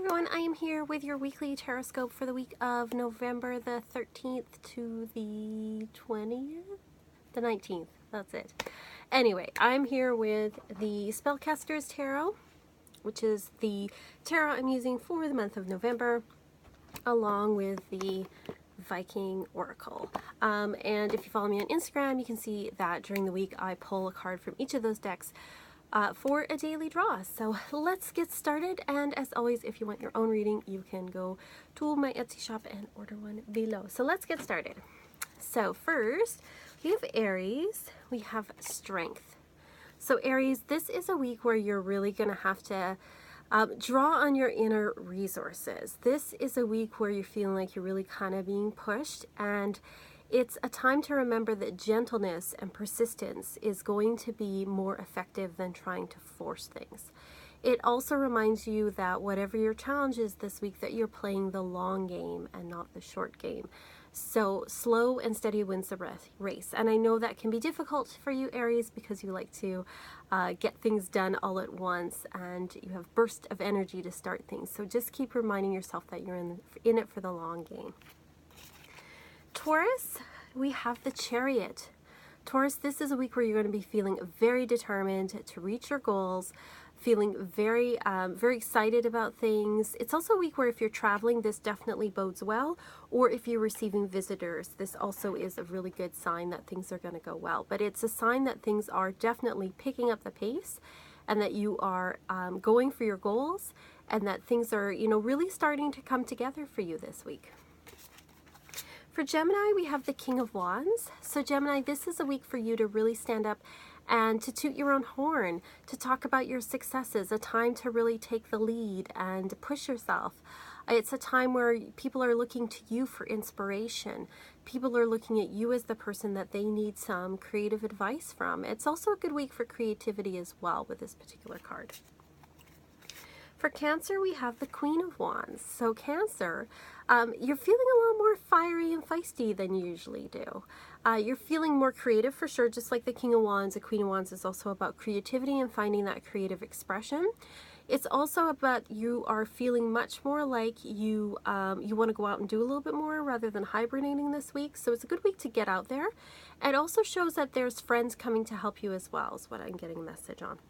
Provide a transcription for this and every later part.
everyone, I am here with your weekly Tarotscope for the week of November the 13th to the 20th? The 19th, that's it. Anyway, I'm here with the Spellcaster's Tarot, which is the tarot I'm using for the month of November, along with the Viking Oracle. And if you follow me on Instagram, you can see that during the week I pull a card from each of those decks for a daily draw. So let's get started, and as always, if you want your own reading, you can go to my Etsy shop and order one below. So let's get started. So first, we have Aries, we have Strength. So Aries, this is a week where you're really going to have to draw on your inner resources. This is a week where you're feeling like you're really kind of being pushed, and it's a time to remember that gentleness and persistence is going to be more effective than trying to force things. It also reminds you that whatever your challenge is this week, that you're playing the long game and not the short game. So slow and steady wins the race. And I know that can be difficult for you, Aries, because you like to get things done all at once and you have bursts of energy to start things. So just keep reminding yourself that you're in it for the long game. Taurus, we have the Chariot. Taurus, this is a week where you're going to be feeling very determined to reach your goals, feeling very excited about things. It's also a week where if you're traveling, this definitely bodes well, or if you're receiving visitors, this also is a really good sign that things are going to go well. But it's a sign that things are definitely picking up the pace, and that you are going for your goals, and that things are, really starting to come together for you this week. For Gemini, we have the King of Wands. So Gemini, this is a week for you to really stand up and to toot your own horn, to talk about your successes, a time to really take the lead and push yourself. It's a time where people are looking to you for inspiration. People are looking at you as the person that they need some creative advice from. It's also a good week for creativity as well with this particular card. For Cancer, we have the Queen of Wands. So Cancer, you're feeling a little more fiery and feisty than you usually do. You're feeling more creative for sure, just like the King of Wands. The Queen of Wands is also about creativity and finding that creative expression. It's also about you are feeling much more like you want to go out and do a little bit more rather than hibernating this week. So it's a good week to get out there. It also shows that there's friends coming to help you as well, is what I'm getting a message on.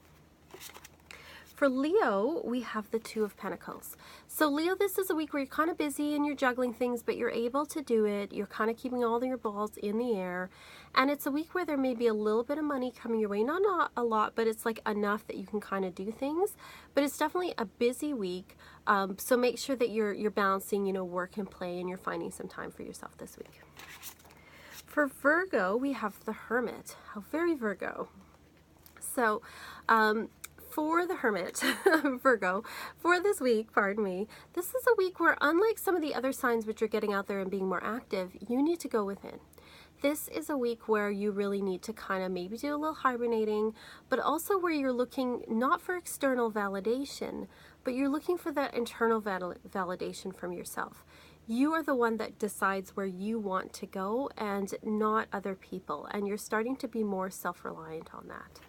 For Leo, we have the Two of Pentacles. So Leo, this is a week where you're kind of busy and you're juggling things, but you're able to do it. You're kind of keeping all of your balls in the air. And it's a week where there may be a little bit of money coming your way. Not a lot, but it's like enough that you can kind of do things. But it's definitely a busy week. So make sure that you're balancing, work and play, and you're finding some time for yourself this week. For Virgo, we have the Hermit. How very Virgo. So, for the Hermit, Virgo, for this week, pardon me, this is a week where, unlike some of the other signs which are getting out there and being more active, you need to go within. This is a week where you really need to kind of maybe do a little hibernating, but also where you're looking not for external validation, but you're looking for that internal validation from yourself. You are the one that decides where you want to go and not other people, and you're starting to be more self-reliant on that.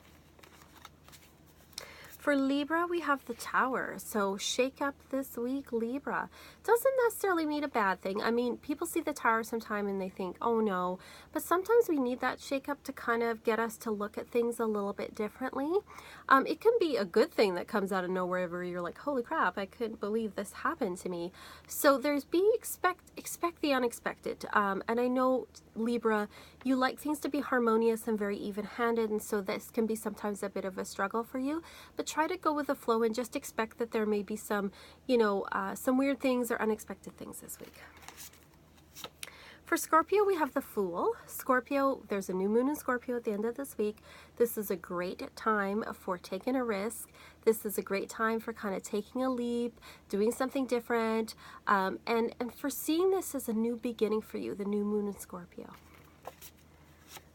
For Libra, we have the Tower. So shake up this week, Libra. Doesn't necessarily mean a bad thing. I mean, people see the Tower sometime and they think, oh no. But sometimes we need that shake up to kind of get us to look at things a little bit differently. It can be a good thing that comes out of nowhere where you're like, holy crap, I couldn't believe this happened to me. So there's expect the unexpected. And I know, Libra, you like things to be harmonious and very even-handed, and so this can be sometimes a bit of a struggle for you. But try to go with the flow and just expect that there may be some, some weird things or unexpected things this week. For Scorpio, we have the Fool. Scorpio, there's a new moon in Scorpio at the end of this week. This is a great time for taking a risk. This is a great time for kind of taking a leap, doing something different, and for seeing this as a new beginning for you, the new moon in Scorpio.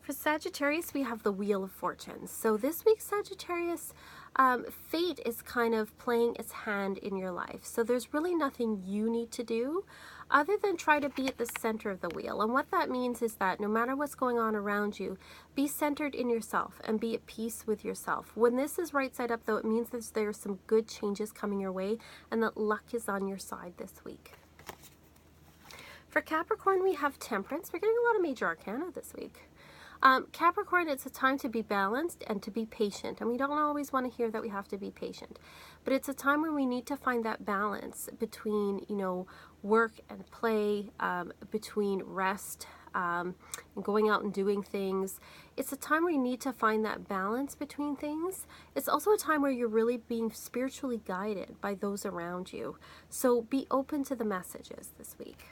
For Sagittarius, we have the Wheel of Fortune. So this week, Sagittarius, fate is kind of playing its hand in your life. So there's really nothing you need to do other than try to be at the center of the wheel. And what that means is that no matter what's going on around you, be centered in yourself and be at peace with yourself. When this is right side up, though, it means that there's some good changes coming your way and that luck is on your side this week. For Capricorn, we have Temperance. We're getting a lot of major arcana this week. Capricorn, it's a time to be balanced and to be patient. And we don't always want to hear that we have to be patient. But it's a time when we need to find that balance between, you know, work and play, between rest and going out and doing things. It's a time where you need to find that balance between things. It's also a time where you're really being spiritually guided by those around you. So be open to the messages this week.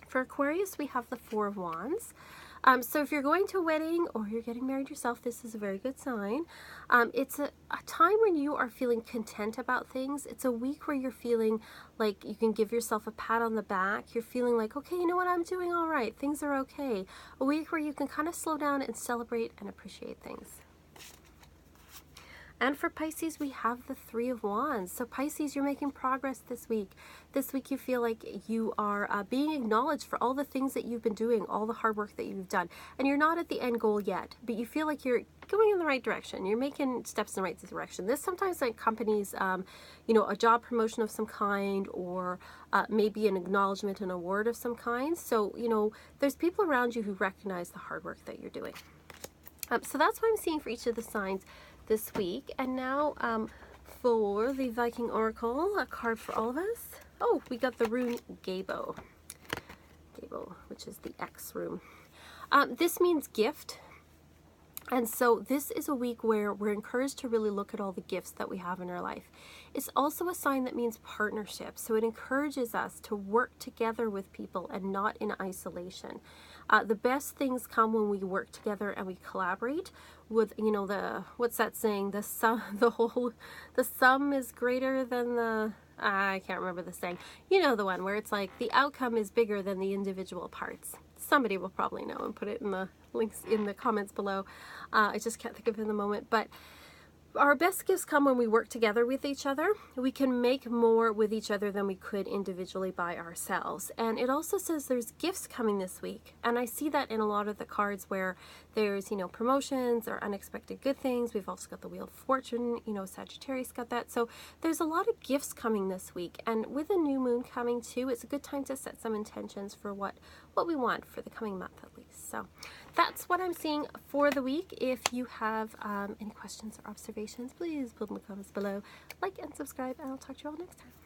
For Aquarius, we have the Four of Wands. So if you're going to a wedding or you're getting married yourself, this is a very good sign. It's a time when you are feeling content about things. It's a week where you're feeling like you can give yourself a pat on the back. You're feeling like, okay, you know what, I'm doing all right. Things are okay. A week where you can kind of slow down and celebrate and appreciate things. And for Pisces, we have the Three of Wands. So Pisces, you're making progress this week. This week you feel like you are being acknowledged for all the things that you've been doing, all the hard work that you've done. And you're not at the end goal yet, but you feel like you're going in the right direction. You're making steps in the right direction. This sometimes like companies, you know, a job promotion of some kind, or maybe an acknowledgement, an award of some kind. So, you know, there's people around you who recognize the hard work that you're doing. So that's what I'm seeing for each of the signs this week. And now for the Viking Oracle, a card for all of us. Oh, we got the rune Gabo. Gabo, which is the X rune. This means gift. And so this is a week where we're encouraged to really look at all the gifts that we have in our life. It's also a sign that means partnership. So it encourages us to work together with people and not in isolation. The best things come when we work together and we collaborate with, you know, what's that saying? The sum is greater than the, I can't remember the saying. You know, the one where it's like the outcome is bigger than the individual parts. Somebody will probably know and put it in the links in the comments below. I just can't think of it in the moment, but our best gifts come when we work together with each other. We can make more with each other than we could individually by ourselves. And it also says there's gifts coming this week. And I see that in a lot of the cards where there's, you know, promotions or unexpected good things. We've also got the Wheel of Fortune, you know, Sagittarius got that. So there's a lot of gifts coming this week. And with a new moon coming too, it's a good time to set some intentions for what we want for the coming month at least. So that's what I'm seeing for the week. If you have any questions or observations, please put them in the comments below. Like and subscribe, and I'll talk to you all next time.